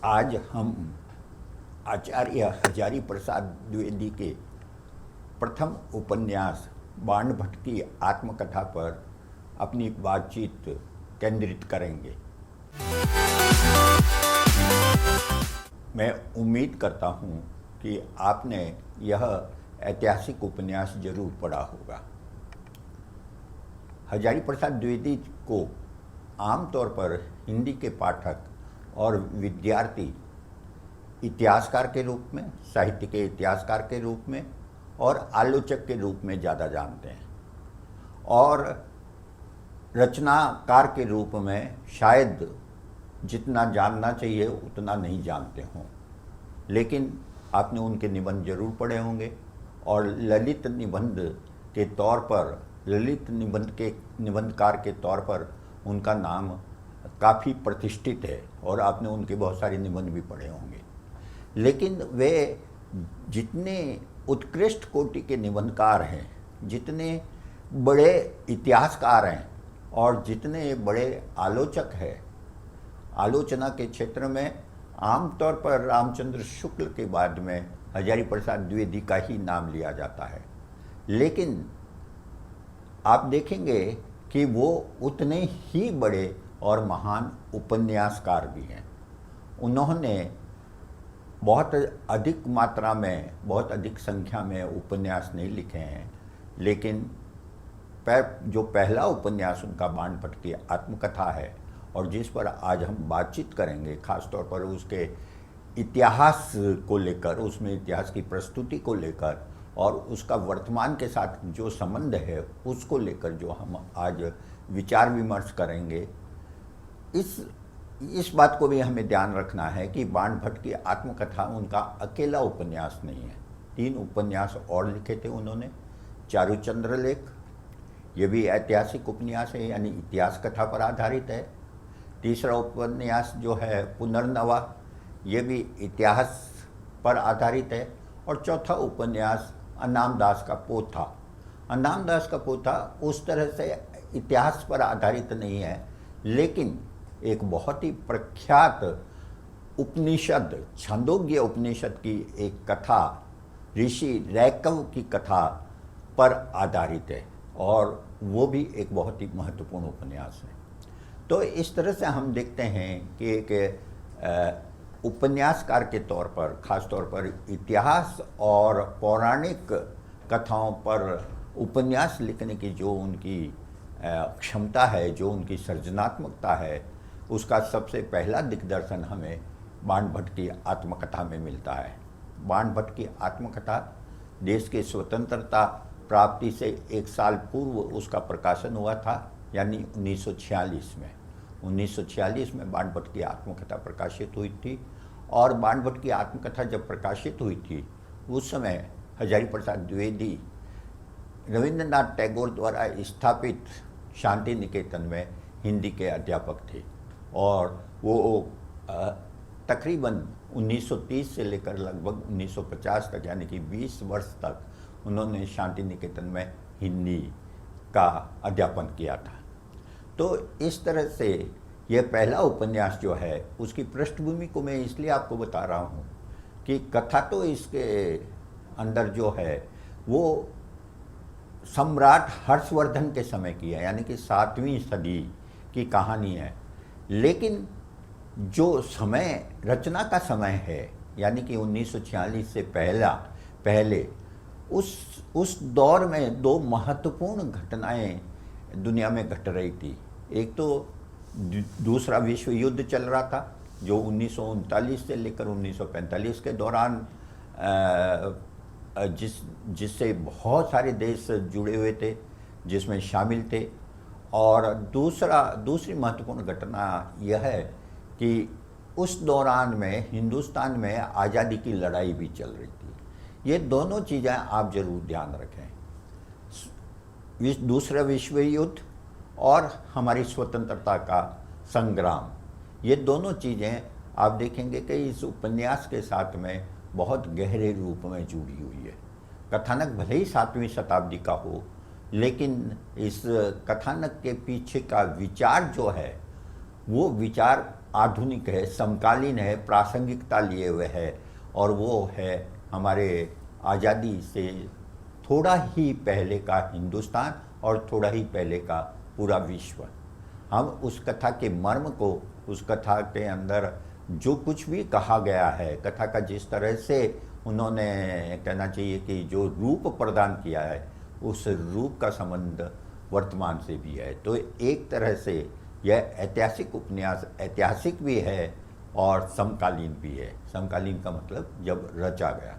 आज हम आचार्य हजारी प्रसाद द्विवेदी के प्रथम उपन्यास बाणभट्ट की आत्मकथा पर अपनी बातचीत केंद्रित करेंगे। मैं उम्मीद करता हूं कि आपने यह ऐतिहासिक उपन्यास जरूर पढ़ा होगा। हजारी प्रसाद द्विवेदी को आमतौर पर हिंदी के पाठक और विद्यार्थी इतिहासकार के रूप में, साहित्य के इतिहासकार के रूप में और आलोचक के रूप में ज़्यादा जानते हैं, और रचनाकार के रूप में शायद जितना जानना चाहिए उतना नहीं जानते हों। लेकिन आपने उनके निबंध जरूर पढ़े होंगे और ललित निबंध के तौर पर, ललित निबंधकार के तौर पर उनका नाम काफ़ी प्रतिष्ठित है और आपने उनके बहुत सारे निबंध भी पढ़े होंगे। लेकिन वे जितने उत्कृष्ट कोटि के निबंधकार हैं, जितने बड़े इतिहासकार हैं और जितने बड़े आलोचक हैं, आलोचना के क्षेत्र में आमतौर पर रामचंद्र शुक्ल के बाद में हजारी प्रसाद द्विवेदी का ही नाम लिया जाता है। लेकिन आप देखेंगे कि वो उतने ही बड़े और महान उपन्यासकार भी हैं। उन्होंने बहुत अधिक मात्रा में, बहुत अधिक संख्या में उपन्यास नहीं लिखे हैं, लेकिन जो पहला उपन्यास उनका बाणभट्ट की आत्मकथा है और जिस पर आज हम बातचीत करेंगे, खासतौर पर उसके इतिहास को लेकर, उसमें इतिहास की प्रस्तुति को लेकर और उसका वर्तमान के साथ जो संबंध है उसको लेकर जो हम आज विचार विमर्श करेंगे, इस बात को भी हमें ध्यान रखना है कि बाणभट्ट की आत्मकथा उनका अकेला उपन्यास नहीं है। 3 उपन्यास और लिखे थे उन्होंने। चारुचंद्र लेख, ये भी ऐतिहासिक उपन्यास है, यानी इतिहास कथा पर आधारित है। तीसरा उपन्यास जो है पुनर्नवा, ये भी इतिहास पर आधारित है। और चौथा उपन्यास अन्नामदास का पोथा। अन्नामदास का पोथा उस तरह से इतिहास पर आधारित नहीं है, लेकिन एक बहुत ही प्रख्यात उपनिषद, छांदोग्य उपनिषद की एक कथा, ऋषि रैकव की कथा पर आधारित है और वो भी एक बहुत ही महत्वपूर्ण उपन्यास है। तो इस तरह से हम देखते हैं कि एक उपन्यासकार के तौर पर, खास तौर पर इतिहास और पौराणिक कथाओं पर उपन्यास लिखने की जो उनकी क्षमता है, जो उनकी सृजनात्मकता है, उसका सबसे पहला दिग्दर्शन हमें बाणभट्ट की आत्मकथा में मिलता है। बाणभट्ट की आत्मकथा देश के स्वतंत्रता प्राप्ति से 1 साल पूर्व उसका प्रकाशन हुआ था, यानी 1946 में। 1946 में बाणभट्ट की आत्मकथा प्रकाशित हुई थी। और बाणभट्ट की आत्मकथा जब प्रकाशित हुई थी, उस समय हजारी प्रसाद द्विवेदी रविंद्रनाथ टैगोर द्वारा स्थापित शांति निकेतन में हिंदी के अध्यापक थे और वो तकरीबन 1930 से लेकर लगभग 1950 तक, यानी कि 20 वर्ष तक उन्होंने शांति निकेतन में हिंदी का अध्यापन किया था। तो इस तरह से यह पहला उपन्यास जो है, उसकी पृष्ठभूमि को मैं इसलिए आपको बता रहा हूँ कि कथा तो इसके अंदर जो है वो सम्राट हर्षवर्धन के समय की है, यानी कि 7वीं सदी की कहानी है। लेकिन जो समय, रचना का समय है, यानी कि 1946 से पहले उस दौर में 2 महत्वपूर्ण घटनाएं दुनिया में घट रही थी। एक तो दूसरा विश्व युद्ध चल रहा था, जो 1939 से लेकर 1945 के दौरान जिससे बहुत सारे देश जुड़े हुए थे, जिसमें शामिल थे। और दूसरी महत्वपूर्ण घटना यह है कि उस दौरान में हिंदुस्तान में आज़ादी की लड़ाई भी चल रही थी। ये दोनों चीज़ें आप ज़रूर ध्यान रखें, दूसरा विश्व युद्ध और हमारी स्वतंत्रता का संग्राम। ये दोनों चीज़ें आप देखेंगे कि इस उपन्यास के साथ में बहुत गहरे रूप में जुड़ी हुई है। कथानक भले ही 7वीं शताब्दी का हो, लेकिन इस कथानक के पीछे का विचार जो है वो विचार आधुनिक है, समकालीन है, प्रासंगिकता लिए हुए है, और वो है हमारे आज़ादी से थोड़ा ही पहले का हिंदुस्तान और थोड़ा ही पहले का पूरा विश्व। हम उस कथा के मर्म को, उस कथा के अंदर जो कुछ भी कहा गया है, कथा का जिस तरह से उन्होंने, कहना चाहिए कि जो रूप प्रदान किया है, उस रूप का संबंध वर्तमान से भी है। तो एक तरह से यह ऐतिहासिक उपन्यास ऐतिहासिक भी है और समकालीन भी है। समकालीन का मतलब जब रचा गया।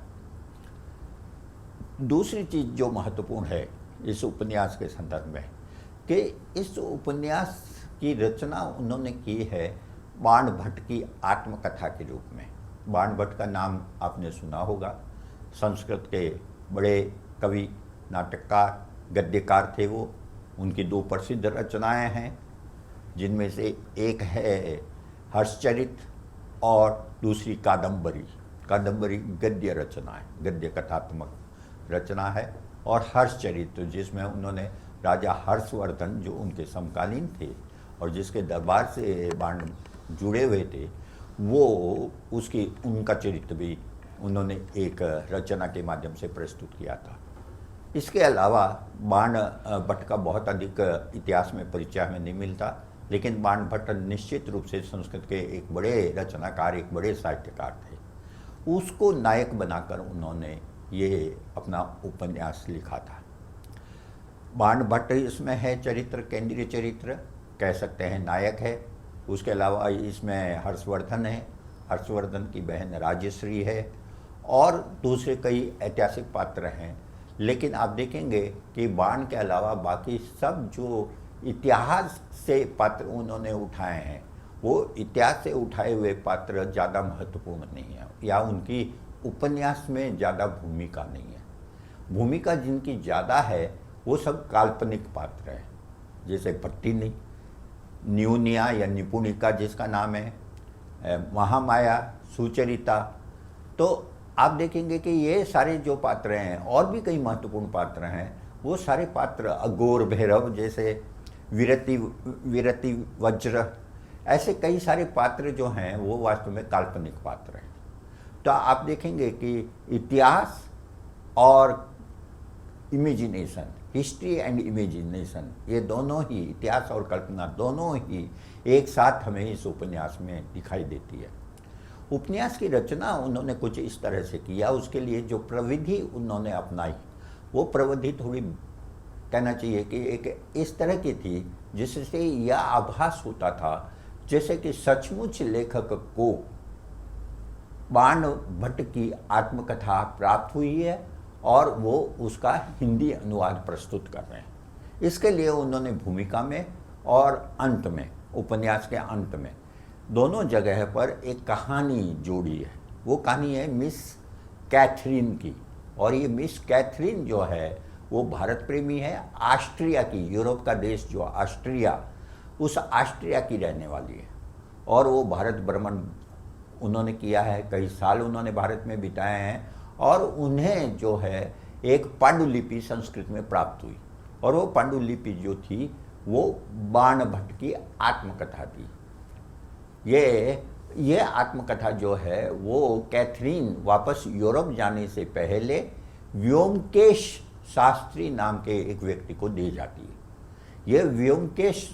दूसरी चीज़ जो महत्वपूर्ण है इस उपन्यास के संदर्भ में, कि इस उपन्यास की रचना उन्होंने की है बाण भट्ट की आत्मकथा के रूप में। बाण भट्ट का नाम आपने सुना होगा, संस्कृत के बड़े कवि, नाटककार, गद्यकार थे वो। उनकी दो प्रसिद्ध रचनाएं हैं, जिनमें से एक है हर्षचरित और दूसरी कादंबरी। कादंबरी गद्य रचना है, गद्य कथात्मक रचना है। और हर्षचरित जिसमें उन्होंने राजा हर्षवर्धन, जो उनके समकालीन थे और जिसके दरबार से बाण जुड़े हुए थे, वो उनका चरित्र भी उन्होंने एक रचना के माध्यम से प्रस्तुत किया था। इसके अलावा बाण भट्ट का बहुत अधिक इतिहास में परिचय हमें नहीं मिलता, लेकिन बाण भट्ट निश्चित रूप से संस्कृत के एक बड़े रचनाकार, एक बड़े साहित्यकार थे। उसको नायक बनाकर उन्होंने ये अपना उपन्यास लिखा था। बाण भट्ट इसमें है चरित्र, केंद्रीय चरित्र कह सकते हैं, नायक है। उसके अलावा इसमें हर्षवर्धन है, हर्षवर्धन की बहन राजश्री है, और दूसरे कई ऐतिहासिक पात्र हैं। लेकिन आप देखेंगे कि बाण के अलावा बाकी सब जो इतिहास से पात्र उन्होंने उठाए हैं, वो इतिहास से उठाए हुए पात्र ज़्यादा महत्वपूर्ण नहीं है, या उनकी उपन्यास में ज़्यादा भूमिका नहीं है। भूमिका जिनकी ज़्यादा है वो सब काल्पनिक पात्र हैं, जैसे पट्टिनी, न्यूनिया या निपुणिका जिसका नाम है, महामाया, सुचरिता। तो आप देखेंगे कि ये सारे जो पात्र हैं, और भी कई महत्वपूर्ण पात्र हैं, वो सारे पात्र, अघोर भैरव जैसे, विरति वज्र, ऐसे कई सारे पात्र जो हैं वो वास्तव में काल्पनिक पात्र हैं। तो आप देखेंगे कि इतिहास और इमेजिनेशन, हिस्ट्री एंड इमेजिनेशन, ये दोनों ही, इतिहास और कल्पना दोनों ही एक साथ हमें इस उपन्यास में दिखाई देती है। उपन्यास की रचना उन्होंने कुछ इस तरह से किया। उसके लिए जो प्रविधि उन्होंने अपनाई, वो प्रविधि थोड़ी, कहना चाहिए कि एक इस तरह की थी जिससे यह आभास होता था जैसे कि सचमुच लेखक को बाण भट्ट की आत्मकथा प्राप्त हुई है और वो उसका हिंदी अनुवाद प्रस्तुत कर रहे हैं। इसके लिए उन्होंने भूमिका में और अंत में, उपन्यास के अंत में, दोनों जगह पर एक कहानी जोड़ी है। वो कहानी है मिस कैथरीन की, और ये मिस कैथरीन जो है वो भारत प्रेमी है, ऑस्ट्रिया की, यूरोप का देश जो ऑस्ट्रिया, उस ऑस्ट्रिया की रहने वाली है। और वो भारत भ्रमण उन्होंने किया है, कई साल उन्होंने भारत में बिताए हैं, और उन्हें जो है एक पांडुलिपि संस्कृत में प्राप्त हुई, और वो पांडुलिपि जो थी वो बाण भट्ट की आत्मकथा थी। ये आत्मकथा जो है वो कैथरीन वापस यूरोप जाने से पहले व्योमकेश शास्त्री नाम के एक व्यक्ति को दे जाती है। ये व्योमकेश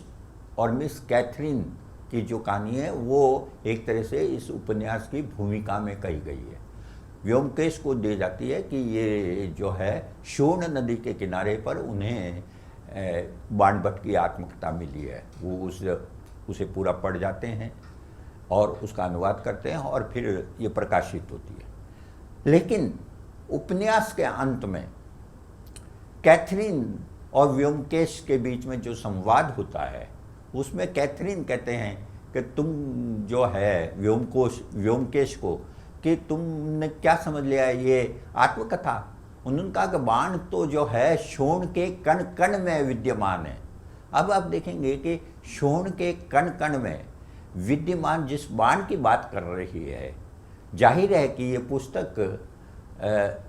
और मिस कैथरीन की जो कहानी है वो एक तरह से इस उपन्यास की भूमिका में कही गई है। व्योमकेश को दे जाती है कि ये जो है शोण नदी के किनारे पर उन्हें बाण भट्ट की आत्मकथा मिली है। वो उसे पूरा पढ़ जाते हैं और उसका अनुवाद करते हैं, और फिर ये प्रकाशित होती है। लेकिन उपन्यास के अंत में कैथरीन और व्योमकेश के बीच में जो संवाद होता है, उसमें कैथरीन कहते हैं कि तुम जो है व्योमकेश को, कि तुमने क्या समझ लिया है ये आत्मकथा। उन्होंने कहा कि बाण तो जो है शोण के कण कण में विद्यमान है। अब आप देखेंगे कि शोण के कण कण में विद्यमान जिस बाण की बात कर रही है, जाहिर है कि ये पुस्तक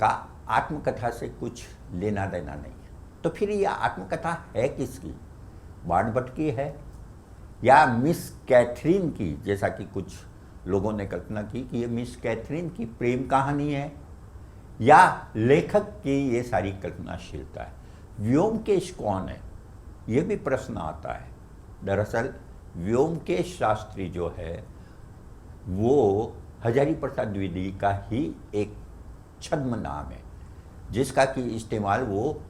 का आत्मकथा से कुछ लेना देना नहीं है। तो फिर ये आत्मकथा है किसकी? बाण भट्ट की है या मिस कैथरीन की, जैसा कि कुछ लोगों ने कल्पना की कि ये मिस कैथरीन की प्रेम कहानी है, या लेखक की ये सारी कल्पनाशीलता है। व्योमकेश कौन है, ये भी प्रश्न आता है। दरअसल व्योमकेश शास्त्री जो है वो हजारी प्रसाद द्विवेदी का ही एक छद्म नाम है, जिसका कि इस्तेमाल वो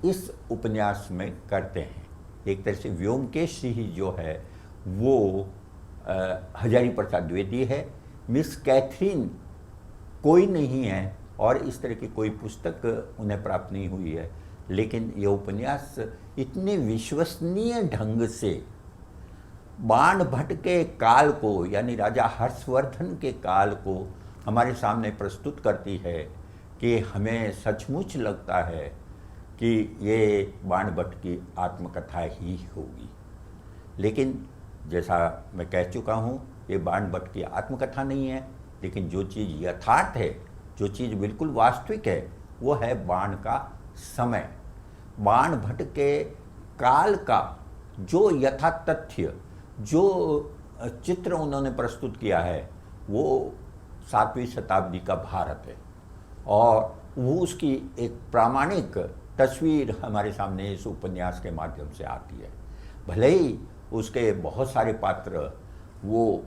इस उपन्यास में करते हैं। एक तरह से व्योमकेश सिंह जो है वो हजारी प्रसाद द्विवेदी है, मिस कैथरीन कोई नहीं है और इस तरह की कोई पुस्तक उन्हें प्राप्त नहीं हुई है। लेकिन यह उपन्यास इतने विश्वसनीय ढंग से बाण भट्ट के काल को, यानी राजा हर्षवर्धन के काल को हमारे सामने प्रस्तुत करती है कि हमें सचमुच लगता है कि ये बाण भट्ट की आत्मकथा ही होगी। लेकिन जैसा मैं कह चुका हूँ, ये बाण भट्ट की आत्मकथा नहीं है, लेकिन जो चीज़ यथार्थ है, जो चीज़ बिल्कुल वास्तविक है, वो है बाण का समय। बाण भट्ट के काल का जो यथा तथ्य, जो चित्र उन्होंने प्रस्तुत किया है, वो 7वीं शताब्दी का भारत है और वो उसकी एक प्रामाणिक तस्वीर हमारे सामने इस उपन्यास के माध्यम से आती है। भले ही उसके बहुत सारे पात्र वो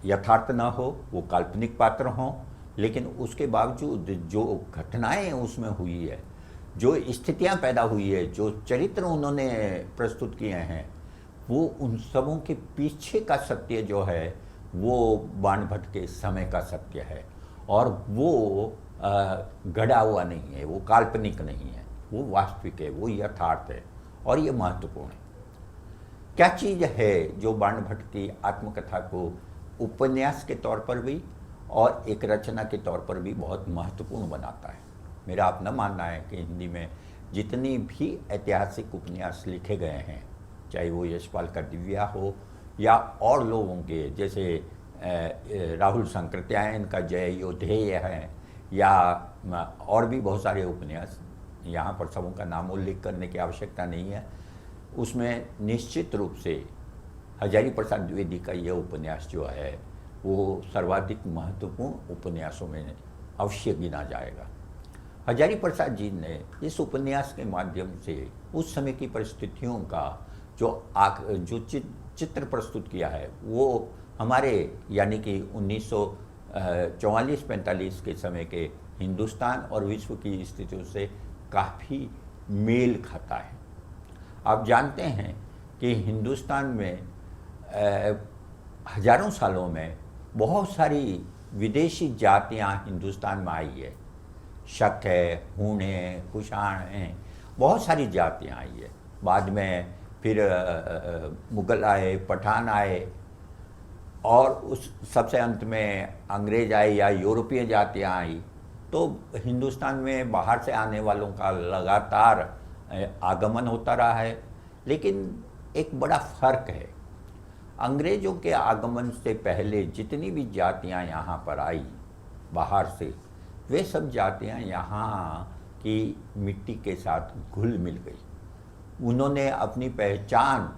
यथार्थ ना हो, वो काल्पनिक पात्र हों, लेकिन उसके बावजूद जो घटनाएं उसमें हुई है, जो स्थितियां पैदा हुई है, जो चरित्र उन्होंने प्रस्तुत किए हैं, वो उन सबों के पीछे का सत्य जो है वो बाण भट्ट के समय का सत्य है और वो गढ़ा हुआ नहीं है, वो काल्पनिक नहीं है, वो वास्तविक है, वो यथार्थ है और ये महत्वपूर्ण है। क्या चीज़ है जो बाण भट्ट की आत्मकथा को उपन्यास के तौर पर भी और एक रचना के तौर पर भी बहुत महत्वपूर्ण बनाता है? मेरा अपना मानना है कि हिंदी में जितनी भी ऐतिहासिक उपन्यास लिखे गए हैं, चाहे वो यशपाल का दिव्या हो या और लोगों के जैसे राहुल सांकृत्यायन का जय योधेय है, या और भी बहुत सारे उपन्यास, यहाँ पर सबों का नाम उल्लेख करने की आवश्यकता नहीं है, उसमें निश्चित रूप से हजारी प्रसाद द्विवेदी का यह उपन्यास जो है वो सर्वाधिक महत्वपूर्ण उपन्यासों में अवश्य गिना जाएगा। हजारी प्रसाद जी ने इस उपन्यास के माध्यम से उस समय की परिस्थितियों का जो चित्र प्रस्तुत किया है, वो हमारे यानी कि 1944-45 के समय के हिंदुस्तान और विश्व की स्थितियों से काफ़ी मेल खाता है। आप जानते हैं कि हिंदुस्तान में हजारों सालों में बहुत सारी विदेशी जातियां हिंदुस्तान में आई है। शक है, हूण है, कुषाण हैं, बहुत सारी जातियां आई है। बाद में फिर मुग़ल आए, पठान आए और उस सबसे अंत में अंग्रेज आए या यूरोपीय जातियां आई। तो हिंदुस्तान में बाहर से आने वालों का लगातार आगमन होता रहा है। लेकिन एक बड़ा फ़र्क है, अंग्रेज़ों के आगमन से पहले जितनी भी जातियां यहाँ पर आई बाहर से, वे सब जातियां यहाँ की मिट्टी के साथ घुल मिल गई। उन्होंने अपनी पहचान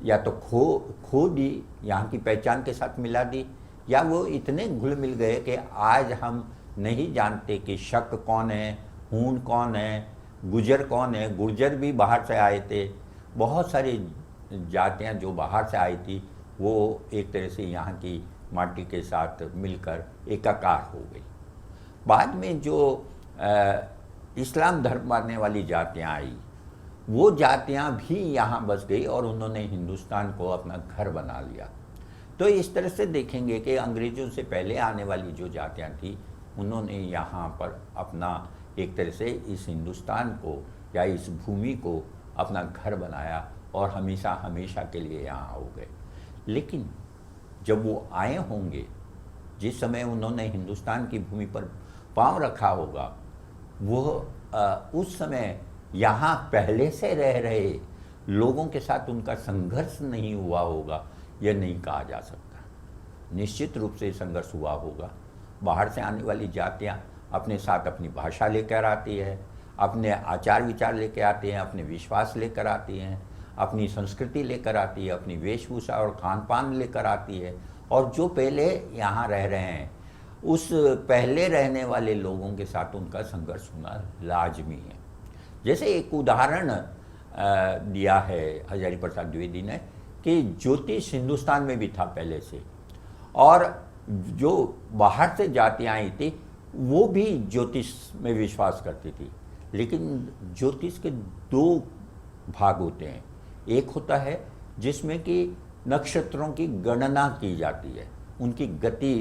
या तो खो दी, यहाँ की पहचान के साथ मिला दी, या वो इतने घुल मिल गए कि आज हम नहीं जानते कि शक कौन है, हूण कौन है, गुजर कौन है। गुर्जर भी बाहर से आए थे। बहुत सारी जातियाँ जो बाहर से आई थी वो एक तरह से यहाँ की माटी के साथ मिलकर एकाकार हो गई। बाद में जो इस्लाम धर्म मानने वाली जातियाँ आई, वो जातियाँ भी यहाँ बस गई और उन्होंने हिंदुस्तान को अपना घर बना लिया। तो इस तरह से देखेंगे कि अंग्रेज़ों से पहले आने वाली जो जातियाँ थी, उन्होंने यहाँ पर अपना एक तरह से इस हिंदुस्तान को या इस भूमि को अपना घर बनाया और हमेशा हमेशा के लिए यहाँ हो गए। लेकिन जब वो आए होंगे, जिस समय उन्होंने हिंदुस्तान की भूमि पर पांव रखा होगा, वो उस समय यहाँ पहले से रह रहे लोगों के साथ उनका संघर्ष नहीं हुआ होगा, यह नहीं कहा जा सकता। निश्चित रूप से संघर्ष हुआ होगा। बाहर से आने वाली जातियाँ अपने साथ अपनी भाषा लेकर आती है, अपने आचार विचार लेकर आती हैं, अपने विश्वास लेकर आती हैं, अपनी संस्कृति लेकर आती है, अपनी वेशभूषा और खान पान लेकर आती है, और जो पहले यहाँ रह रहे हैं उस पहले रहने वाले लोगों के साथ उनका संघर्ष होना लाजमी है। जैसे एक उदाहरण दिया है हजारी प्रसाद द्विवेदी ने कि ज्योतिष हिंदुस्तान में भी था पहले से, और जो बाहर से जातियाँ आई थी वो भी ज्योतिष में विश्वास करती थी। लेकिन ज्योतिष के दो भाग होते हैं, एक होता है जिसमें कि नक्षत्रों की गणना की जाती है, उनकी गति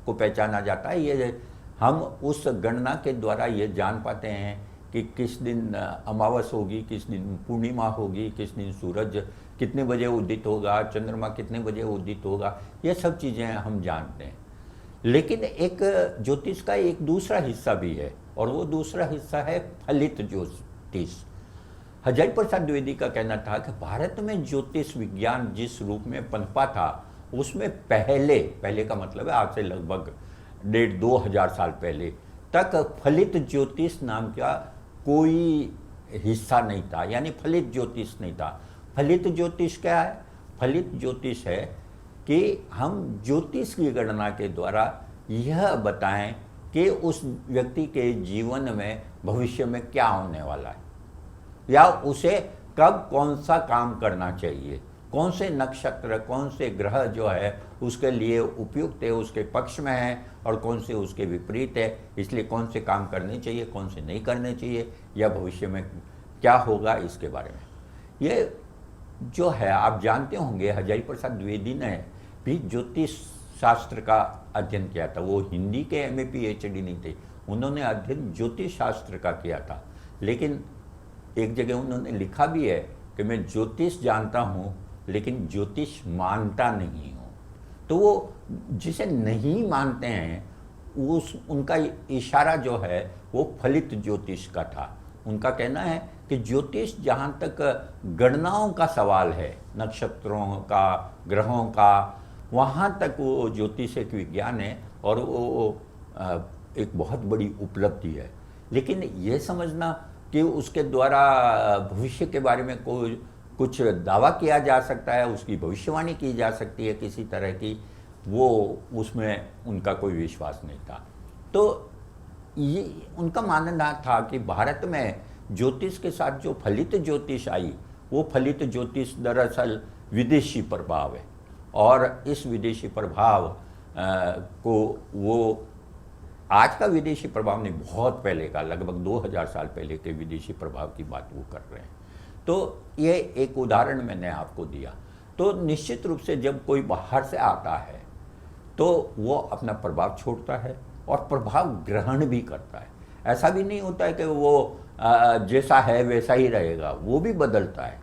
को पहचाना जाता है। ये हम उस गणना के द्वारा ये जान पाते हैं कि किस दिन अमावस होगी, किस दिन पूर्णिमा होगी, किस दिन सूरज कितने बजे उदित होगा, चंद्रमा कितने बजे उदित होगा, ये सब चीज़ें हम जानते हैं। लेकिन एक ज्योतिष का एक दूसरा हिस्सा भी है, और वो दूसरा हिस्सा है फलित ज्योतिष। हजारी प्रसाद द्विवेदी का कहना था कि भारत में ज्योतिष विज्ञान जिस रूप में पनपा था उसमें पहले का मतलब है आज से लगभग 1500-2000 साल पहले तक फलित ज्योतिष नाम का कोई हिस्सा नहीं था, यानी फलित ज्योतिष नहीं था। फलित ज्योतिष क्या है? फलित ज्योतिष है कि हम ज्योतिष की गणना के द्वारा यह बताएं कि उस व्यक्ति के जीवन में भविष्य में क्या होने वाला है, या उसे कब कौन सा काम करना चाहिए, कौन से नक्षत्र, कौन से ग्रह जो है उसके लिए उपयुक्त है, उसके पक्ष में है, और कौन से उसके विपरीत है, इसलिए कौन से काम करने चाहिए, कौन से नहीं करने चाहिए, या भविष्य में क्या होगा इसके बारे में। ये जो है आप जानते होंगे हजारी प्रसाद द्विवेदी ने भी ज्योतिष शास्त्र का अध्ययन किया था। वो हिंदी के MA PhD नहीं थे, उन्होंने अध्ययन ज्योतिष शास्त्र का किया था। लेकिन एक जगह उन्होंने लिखा भी है कि मैं ज्योतिष जानता हूँ लेकिन ज्योतिष मानता नहीं हूँ। तो वो जिसे नहीं मानते हैं उनका इशारा जो है वो फलित ज्योतिष का था। उनका कहना है कि ज्योतिष जहाँ तक गणनाओं का सवाल है, नक्षत्रों का, ग्रहों का, वहाँ तक वो ज्योतिष एक विज्ञान है और वो एक बहुत बड़ी उपलब्धि है। लेकिन ये समझना कि उसके द्वारा भविष्य के बारे में कोई कुछ दावा किया जा सकता है, उसकी भविष्यवाणी की जा सकती है किसी तरह की, वो उसमें उनका कोई विश्वास नहीं था। तो ये उनका मानना था कि भारत में ज्योतिष के साथ जो फलित ज्योतिष आई, वो फलित ज्योतिष दरअसल विदेशी प्रभाव है, और इस विदेशी प्रभाव को वो आज का विदेशी प्रभाव नहीं, बहुत पहले का, लगभग 2000 साल पहले के विदेशी प्रभाव की बात वो कर रहे हैं। तो ये एक उदाहरण मैंने आपको दिया। तो निश्चित रूप से जब कोई बाहर से आता है तो वो अपना प्रभाव छोड़ता है और प्रभाव ग्रहण भी करता है। ऐसा भी नहीं होता है कि वो जैसा है वैसा ही रहेगा, वो भी बदलता है।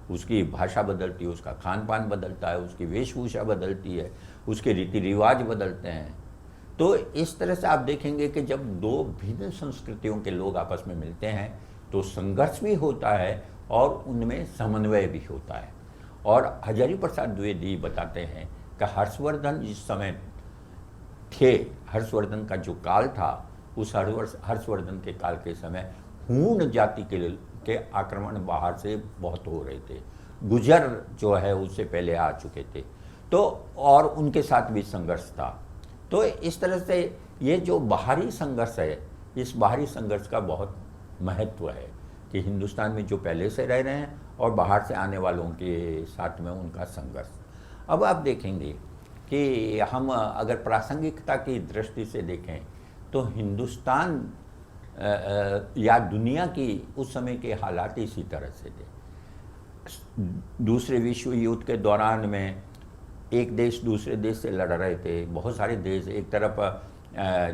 उसकी भाषा बदलती है, उसका खान पान बदलता है, उसकी वेशभूषा बदलती है, उसके रीति रिवाज बदलते हैं। तो इस तरह से आप देखेंगे कि जब दो भिन्न संस्कृतियों के लोग आपस में मिलते हैं तो संघर्ष भी होता है और उनमें समन्वय भी होता है। और हजारी प्रसाद द्विवेदी बताते हैं कि हर्षवर्धन जिस समय थे, हर्षवर्धन का जो काल था, उस हर्षवर्धन के काल के समय हूण जाति के आक्रमण बाहर से बहुत हो रहे थे। गुजर जो है उससे पहले आ चुके थे, तो और उनके साथ भी संघर्ष था। तो इस तरह से ये जो बाहरी संघर्ष है, इस बाहरी संघर्ष का बहुत महत्व है कि हिंदुस्तान में जो पहले से रह रहे हैं और बाहर से आने वालों के साथ में उनका संघर्ष। अब आप देखेंगे कि हम अगर प्रासंगिकता की दृष्टि से देखें तो हिंदुस्तान या दुनिया की उस समय के हालात इसी तरह से थे। दूसरे विश्व युद्ध के दौरान में एक देश दूसरे देश से लड़ रहे थे, बहुत सारे देश, एक तरफ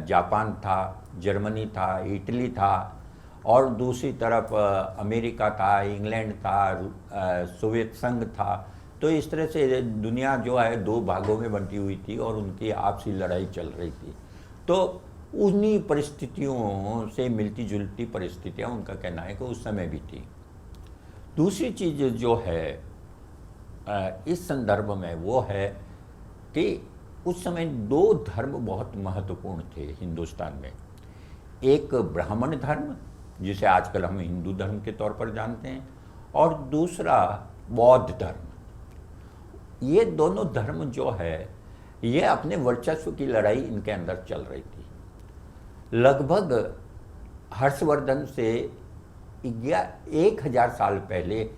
जापान था, जर्मनी था, इटली था, और दूसरी तरफ अमेरिका था, इंग्लैंड था, सोवियत संघ था। तो इस तरह से दुनिया जो है दो भागों में बंटी हुई थी और उनकी आपसी लड़ाई चल रही थी। तो उन्हीं परिस्थितियों से मिलती जुलती परिस्थितियां उनका कहना है कि उस समय भी थी। दूसरी चीज़ जो है इस संदर्भ में वो है कि उस समय दो धर्म बहुत महत्वपूर्ण थे हिंदुस्तान में। एक ब्राह्मण धर्म जिसे आजकल हम हिंदू धर्म के तौर पर जानते हैं, और दूसरा बौद्ध धर्म, ये दोनों धर्म जो है ये अपने वर्चस्व की लड़ाई इनके अंदर चल रही थी। लगभग हर्षवर्धन से 1000 साल पहले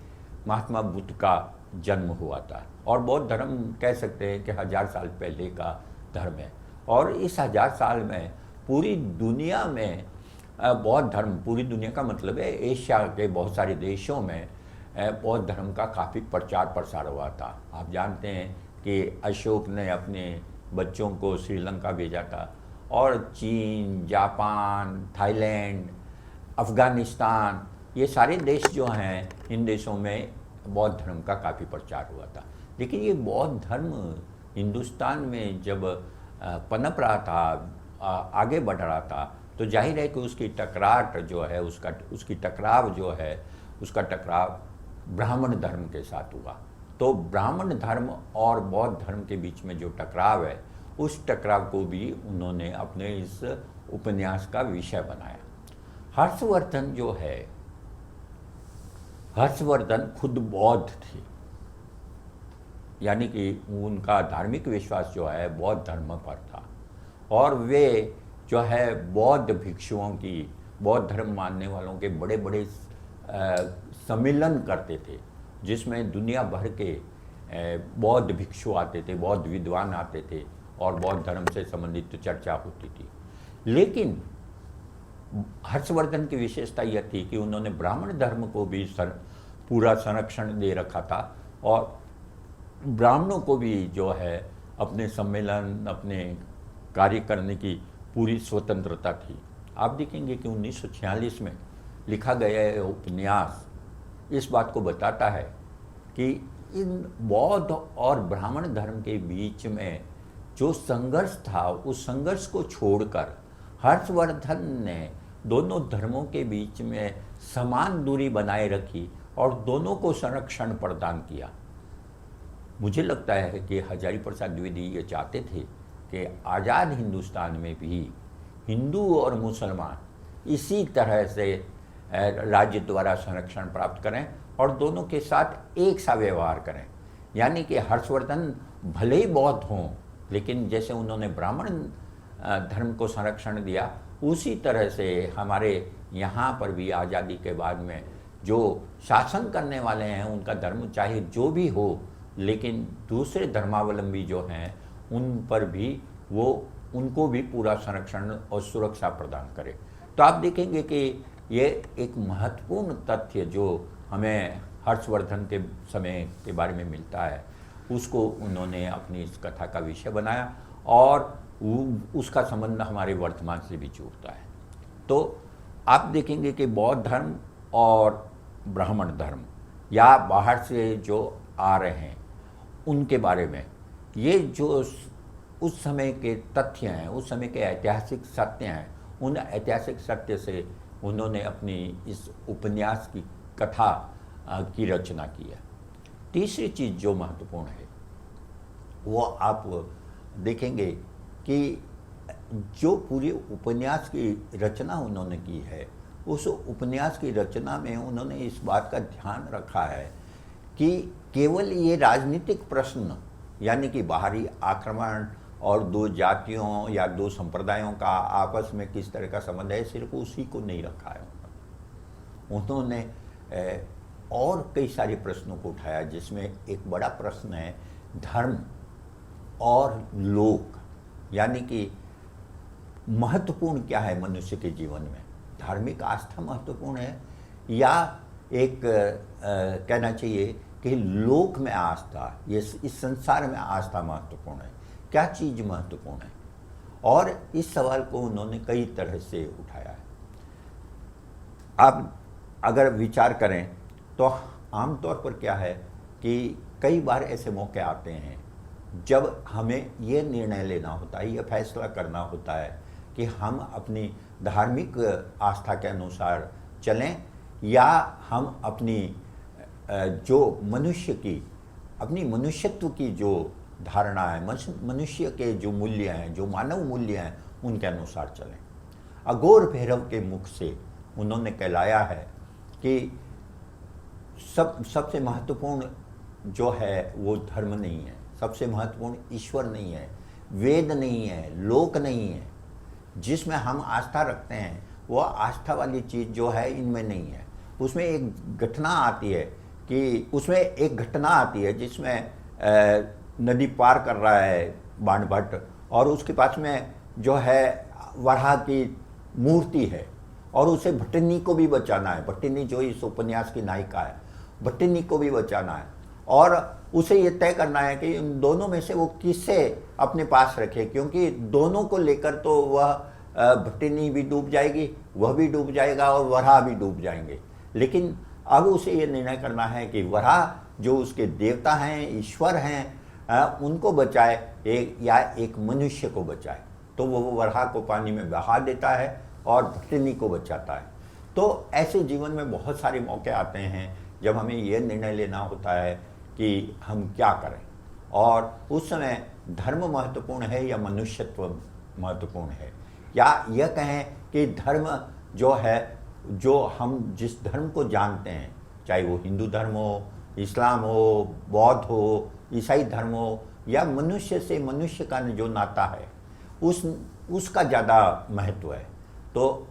महात्मा बुद्ध का जन्म हुआ था और बौद्ध धर्म कह सकते हैं कि 1000 साल पहले का धर्म है। और इस 1000 साल में पूरी दुनिया में बौद्ध धर्म, पूरी दुनिया का मतलब है एशिया के बहुत सारे देशों में बौद्ध धर्म का काफ़ी प्रचार प्रसार हुआ था। आप जानते हैं कि अशोक ने अपने बच्चों को श्रीलंका भेजा था और चीन, जापान, थाईलैंड, अफ़गानिस्तान, ये सारे देश जो हैं, इन देशों में बौद्ध धर्म का काफ़ी प्रचार हुआ था। लेकिन ये बौद्ध धर्म हिंदुस्तान में जब पनप रहा था, आगे बढ़ रहा था, तो जाहिर है कि उसकी टकराट जो है, उसकी टकराव जो है, उसका टकराव ब्राह्मण धर्म के साथ हुआ। तो ब्राह्मण धर्म और बौद्ध धर्म के बीच में जो टकराव है, उस टकराव को भी उन्होंने अपने इस उपन्यास का विषय बनाया। हर्षवर्धन जो है, हर्षवर्धन खुद बौद्ध थे, यानी कि उनका धार्मिक विश्वास जो है बौद्ध धर्म पर था और वे जो है बौद्ध भिक्षुओं की, बौद्ध धर्म मानने वालों के बड़े बड़े सम्मेलन करते थे, जिसमें दुनिया भर के बौद्ध भिक्षु आते थे, बौद्ध विद्वान आते थे और बौद्ध धर्म से संबंधित चर्चा होती थी। लेकिन हर्षवर्धन की विशेषता यह थी कि उन्होंने ब्राह्मण धर्म को भी पूरा संरक्षण दे रखा था और ब्राह्मणों को भी जो है अपने सम्मेलन, अपने कार्य करने की पूरी स्वतंत्रता थी। आप देखेंगे कि 1946 में लिखा गया यह उपन्यास इस बात को बताता है कि इन बौद्ध और ब्राह्मण धर्म के बीच में जो संघर्ष था, उस संघर्ष को छोड़कर हर्षवर्धन ने दोनों धर्मों के बीच में समान दूरी बनाए रखी और दोनों को संरक्षण प्रदान किया। मुझे लगता है कि हजारी प्रसाद द्विवेदी ये चाहते थे कि आज़ाद हिंदुस्तान में भी हिंदू और मुसलमान इसी तरह से राज्य द्वारा संरक्षण प्राप्त करें और दोनों के साथ एक सा व्यवहार करें। यानी कि हर्षवर्धन भले ही बौद्ध हों, लेकिन जैसे उन्होंने ब्राह्मण धर्म को संरक्षण दिया, उसी तरह से हमारे यहाँ पर भी आज़ादी के बाद में जो शासन करने वाले हैं, उनका धर्म चाहे जो भी हो, लेकिन दूसरे धर्मावलंबी जो हैं उन पर भी वो, उनको भी पूरा संरक्षण और सुरक्षा प्रदान करे। तो आप देखेंगे कि ये एक महत्वपूर्ण तथ्य जो हमें हर्षवर्धन के समय के बारे में मिलता है, उसको उन्होंने अपनी इस कथा का विषय बनाया और उसका संबंध हमारे वर्तमान से भी जुड़ता है। तो आप देखेंगे कि बौद्ध धर्म और ब्राह्मण धर्म या बाहर से जो आ रहे हैं उनके बारे में ये जो उस समय के तथ्य हैं, उस समय के ऐतिहासिक सत्य हैं, उन ऐतिहासिक सत्य से उन्होंने अपनी इस उपन्यास की कथा की रचना की है। तीसरी चीज़ जो महत्वपूर्ण है वो आप देखेंगे कि जो पूरे उपन्यास की रचना उन्होंने की है, उस उपन्यास की रचना में उन्होंने इस बात का ध्यान रखा है कि केवल ये राजनीतिक प्रश्न, यानी कि बाहरी आक्रमण और दो जातियों या दो संप्रदायों का आपस में किस तरह का संबंध है, सिर्फ उसी को नहीं रखा है। उन्होंने और कई सारे प्रश्नों को उठाया, जिसमें एक बड़ा प्रश्न है धर्म और लोक, यानी कि महत्वपूर्ण क्या है मनुष्य के जीवन में, धार्मिक आस्था महत्वपूर्ण है या एक कहना चाहिए कि लोक में आस्था, ये इस संसार में आस्था महत्वपूर्ण है, क्या चीज़ महत्वपूर्ण है। और इस सवाल को उन्होंने कई तरह से उठाया है। आप अगर विचार करें तो आमतौर पर क्या है कि कई बार ऐसे मौके आते हैं जब हमें ये निर्णय लेना होता है, ये फैसला करना होता है कि हम अपनी धार्मिक आस्था के अनुसार चलें या हम अपनी जो मनुष्य की, अपनी मनुष्यत्व की जो धारणा है, मनुष्य के जो मूल्य हैं, जो मानव मूल्य हैं, उनके अनुसार चलें। अघोर भैरव के मुख से उन्होंने कहलाया है कि सबसे महत्वपूर्ण जो है वो धर्म नहीं है, सबसे महत्वपूर्ण ईश्वर नहीं है, वेद नहीं है, लोक नहीं है। जिसमें हम आस्था रखते हैं वो आस्था वाली चीज़ जो है इनमें नहीं है। उसमें एक घटना आती है जिसमें नदी पार कर रहा है बाणभट्ट, और उसके पास में जो है वराह की मूर्ति है, और उसे भट्टिनी को भी बचाना है। भट्टिनी जो इस उपन्यास की नायिका है, भट्टिनी को भी बचाना है, और उसे ये तय करना है कि इन दोनों में से वो किसे अपने पास रखे, क्योंकि दोनों को लेकर तो वह भट्टिनी भी डूब जाएगी, वह भी डूब जाएगा, और वराह भी डूब जाएंगे। लेकिन अब उसे ये निर्णय करना है कि वराह जो उसके देवता हैं, ईश्वर हैं, उनको बचाए या एक मनुष्य को बचाए। तो वो वराह को पानी में बहा देता है और भट्टिनी को बचाता है। तो ऐसे जीवन में बहुत सारे मौके आते हैं जब हमें ये निर्णय लेना होता है कि हम क्या करें, और उस समय धर्म महत्वपूर्ण है या मनुष्यत्व महत्वपूर्ण है, या यह कहें कि धर्म जो है, जो हम जिस धर्म को जानते हैं, चाहे वो हिंदू धर्म हो, इस्लाम हो, बौद्ध हो, ईसाई धर्म हो, या मनुष्य से मनुष्य का जो नाता है उसका ज़्यादा महत्व है। तो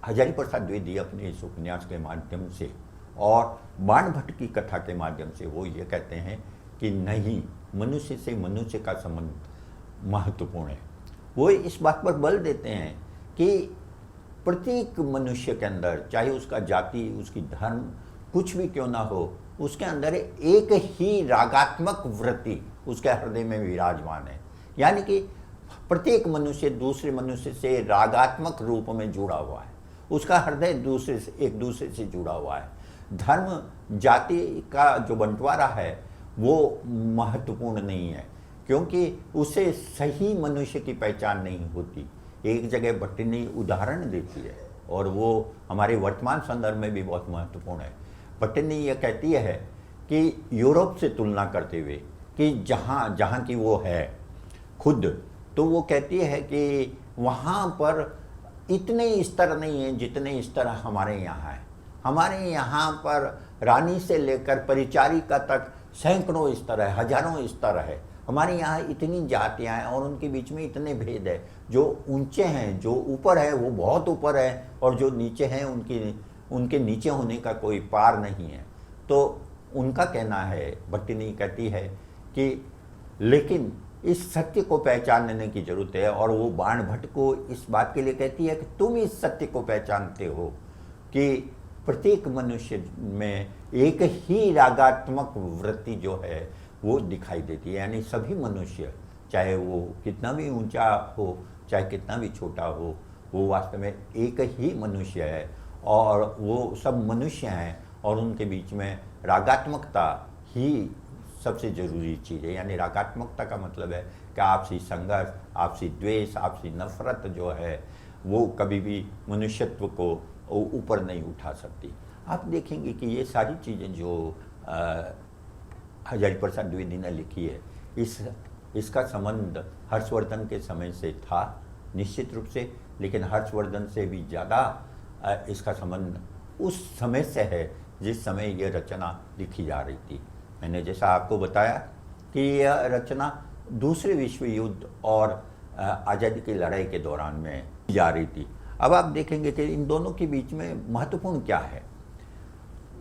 हजारी प्रसाद द्विवेदी अपने इस उपन्यास के माध्यम से और बाणभट्ट की कथा के माध्यम से वो ये कहते हैं कि नहीं, मनुष्य से मनुष्य का संबंध महत्वपूर्ण है। वो इस बात पर बल देते हैं कि प्रत्येक मनुष्य के अंदर, चाहे उसका जाति, उसकी धर्म कुछ भी क्यों ना हो, उसके अंदर एक ही रागात्मक वृत्ति उसके हृदय में विराजमान है। यानी कि प्रत्येक मनुष्य दूसरे मनुष्य से रागात्मक रूप में जुड़ा हुआ है, उसका हृदय एक दूसरे से जुड़ा हुआ है। धर्म जाति का जो बंटवारा है वो महत्वपूर्ण नहीं है, क्योंकि उससे सही मनुष्य की पहचान नहीं होती। एक जगह भट्टिनी उदाहरण देती है और वो हमारे वर्तमान संदर्भ में भी बहुत महत्वपूर्ण है। भट्टिनी यह कहती है कि यूरोप से तुलना करते हुए कि जहाँ की वो है खुद, तो वो कहती है कि वहाँ पर इतने स्तर नहीं हैं जितने स्तर हमारे यहाँ है। हमारे यहाँ पर रानी से लेकर परिचारिका तक सैकड़ों स्तर है, हजारों स्तर है। हमारे यहाँ इतनी जातियाँ हैं और उनके बीच में इतने भेद है। जो ऊंचे हैं, जो ऊपर है वो बहुत ऊपर है, और जो नीचे हैं उनके नीचे होने का कोई पार नहीं है। तो उनका कहना है, भट्टिनी कहती है कि लेकिन इस सत्य को पहचानने की जरूरत है, और वो बाणभट्ट को इस बात के लिए कहती है कि तुम इस सत्य को पहचानते हो कि प्रत्येक मनुष्य में एक ही रागात्मक वृत्ति जो है वो दिखाई देती है। यानी सभी मनुष्य, चाहे वो कितना भी ऊंचा हो, चाहे कितना भी छोटा हो, वो वास्तव में एक ही मनुष्य है, और वो सब मनुष्य हैं, और उनके बीच में रागात्मकता ही सबसे ज़रूरी चीज़ है। यानी रागात्मकता का मतलब है कि आपसी संघर्ष, आपसी द्वेष, आपसी नफरत जो है वो कभी भी मनुष्यत्व को ऊपर नहीं उठा सकती। आप देखेंगे कि ये सारी चीज़ें जो हजारी प्रसाद द्विवेदी ने लिखी है, इसका संबंध हर्षवर्धन के समय से था निश्चित रूप से, लेकिन हर्षवर्धन से भी ज़्यादा इसका संबंध उस समय से है जिस समय ये रचना लिखी जा रही थी। मैंने जैसा आपको बताया कि यह रचना दूसरे विश्व युद्ध और आज़ादी की लड़ाई के दौरान में जा रही थी। अब आप देखेंगे कि इन दोनों के बीच में महत्वपूर्ण क्या है।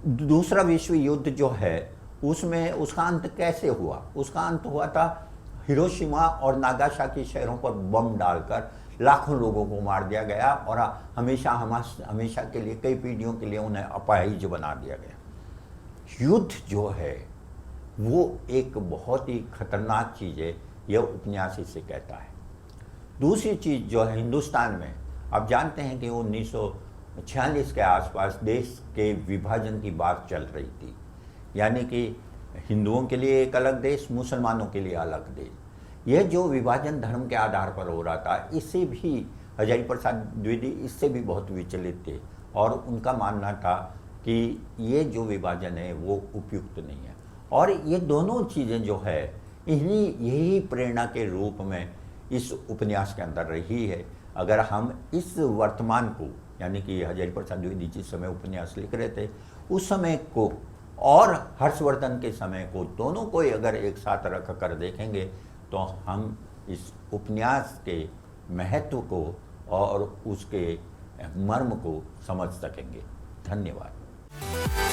दूसरा विश्व युद्ध जो है उसमें उसका अंत कैसे हुआ? उसका अंत हुआ था हिरोशिमा और नागासाकी शहरों पर बम डालकर लाखों लोगों को मार दिया गया, और हमेशा के लिए, कई पीढ़ियों के लिए उन्हें अपाहिज बना दिया गया। युद्ध जो है वो एक बहुत ही खतरनाक चीज़ है, यह उपन्यास इससे कहता है। दूसरी चीज़ जो है, हिंदुस्तान में आप जानते हैं कि 1946 के आसपास देश के विभाजन की बात चल रही थी। यानी कि हिंदुओं के लिए एक अलग देश, मुसलमानों के लिए अलग देश। यह जो विभाजन धर्म के आधार पर हो रहा था, इससे भी हजारी प्रसाद द्विवेदी इससे भी बहुत विचलित थे, और उनका मानना था कि ये जो विभाजन है वो उपयुक्त नहीं है। और ये दोनों चीज़ें जो है यही प्रेरणा के रूप में इस उपन्यास के अंदर रही है। अगर हम इस वर्तमान को, यानी कि हजारी प्रसाद द्विवेदी जिस समय उपन्यास लिख रहे थे, उस समय को और हर्षवर्धन के समय को, दोनों को अगर एक साथ रख कर देखेंगे तो हम इस उपन्यास के महत्व को और उसके मर्म को समझ सकेंगे। धन्यवाद।